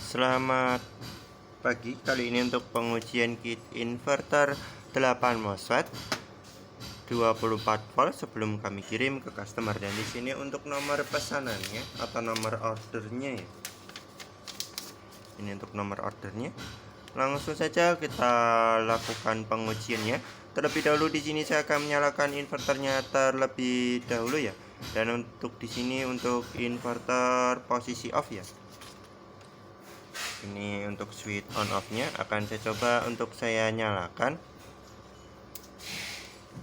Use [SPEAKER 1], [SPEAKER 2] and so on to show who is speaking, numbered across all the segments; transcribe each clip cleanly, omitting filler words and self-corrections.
[SPEAKER 1] Selamat pagi. Kali ini untuk pengujian kit inverter 8 MOSFET 24 volt sebelum kami kirim ke customer. Dan di sini untuk nomor pesanannya atau nomor ordernya ya. Ini untuk nomor ordernya. Langsung saja kita lakukan pengujiannya. Terlebih dahulu di sini saya akan menyalakan inverternya terlebih dahulu ya. Dan untuk di sini untuk inverter posisi off ya. Ini untuk switch on off nya akan saya coba untuk saya nyalakan.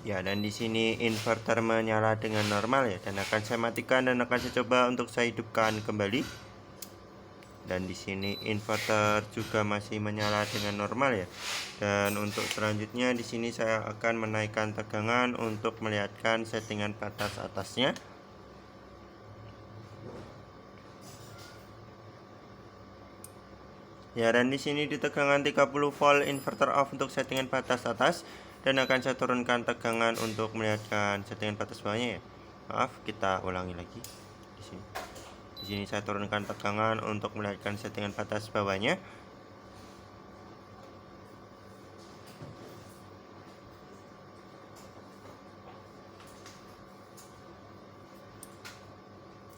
[SPEAKER 1] Ya, dan di sini inverter menyala dengan normal ya, dan akan saya matikan dan akan saya coba untuk saya hidupkan kembali. Dan di sini inverter juga masih menyala dengan normal ya. Dan untuk selanjutnya di sini saya akan menaikkan tegangan untuk melihatkan settingan batas atasnya. Ya, dan di sini di tegangan 30 volt inverter off untuk settingan batas atas, dan akan saya turunkan tegangan untuk melihatkan settingan batas bawahnya ya. Maaf, kita ulangi lagi. Di sini saya turunkan tegangan untuk melihatkan settingan batas bawahnya.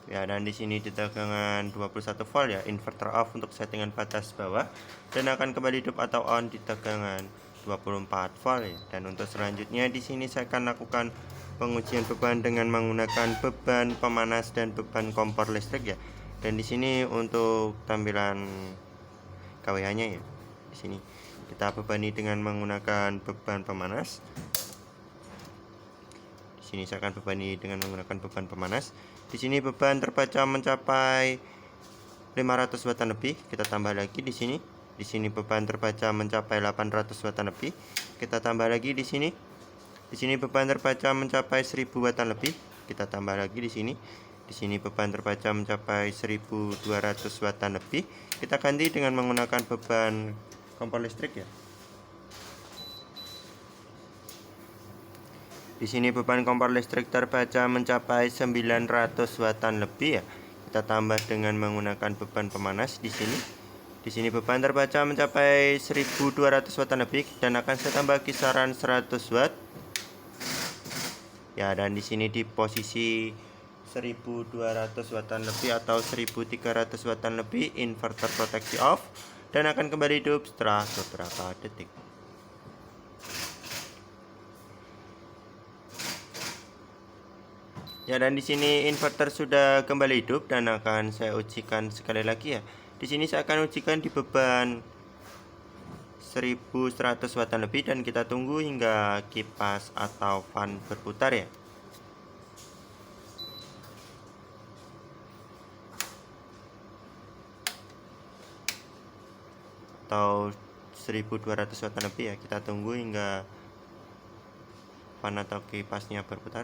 [SPEAKER 1] Ya, dan di sini di tegangan 21 volt ya, inverter off untuk settingan batas bawah, dan akan kembali hidup atau on di tegangan 24 volt ya. Dan untuk selanjutnya di sini saya akan lakukan pengujian beban dengan menggunakan beban pemanas dan beban kompor listrik ya. Dan di sini untuk tampilan KWH-nya ya. Di sini kita bebani dengan menggunakan beban pemanas. Di sini saya akan bebani dengan menggunakan beban pemanas. Di sini beban terbaca mencapai 500 watan lebih. Kita tambah lagi di sini. Di sini beban terbaca mencapai 800 watan lebih. Kita tambah lagi di sini. Di sini beban terbaca mencapai 1000 watan lebih. Kita tambah lagi di sini. Di sini beban terbaca mencapai 1200 watan lebih. Kita ganti dengan menggunakan beban kompor listrik ya. Di sini beban kompor listrik terbaca mencapai 900 watan lebih ya. Kita tambah dengan menggunakan beban pemanas di sini. Di sini beban terbaca mencapai 1200 watan lebih, dan akan saya tambah kisaran 100 watt. Ya, dan di sini di posisi 1200 watan lebih atau 1300 watan lebih inverter proteksi off, dan akan kembali hidup setelah beberapa detik. Ya, dan di sini inverter sudah kembali hidup dan akan saya ujikan sekali lagi ya. Di sini saya akan ujikan di beban 1100 watan lebih, dan kita tunggu hingga kipas atau fan berputar ya. Atau 1200 watan lebih ya. Kita tunggu hingga fan atau kipasnya berputar.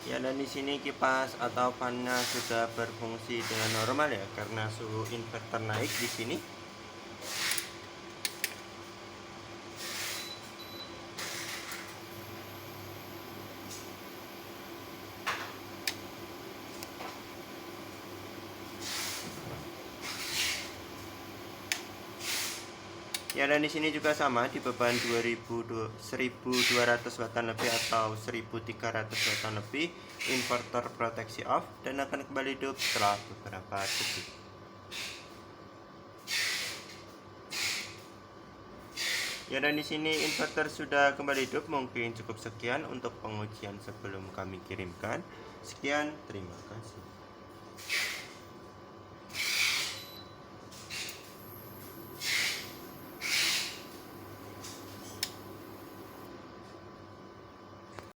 [SPEAKER 1] Ya, dan di sini kipas atau fannya sudah berfungsi dengan normal ya, karena suhu inverter naik di sini. Ya, dan di sini juga sama di beban 1200 Watan lebih atau 1300 Watan lebih, inverter proteksi off dan akan kembali hidup setelah beberapa detik. Ya, dan di sini inverter sudah kembali hidup. Mungkin cukup sekian untuk pengujian sebelum kami kirimkan. Sekian, terima kasih.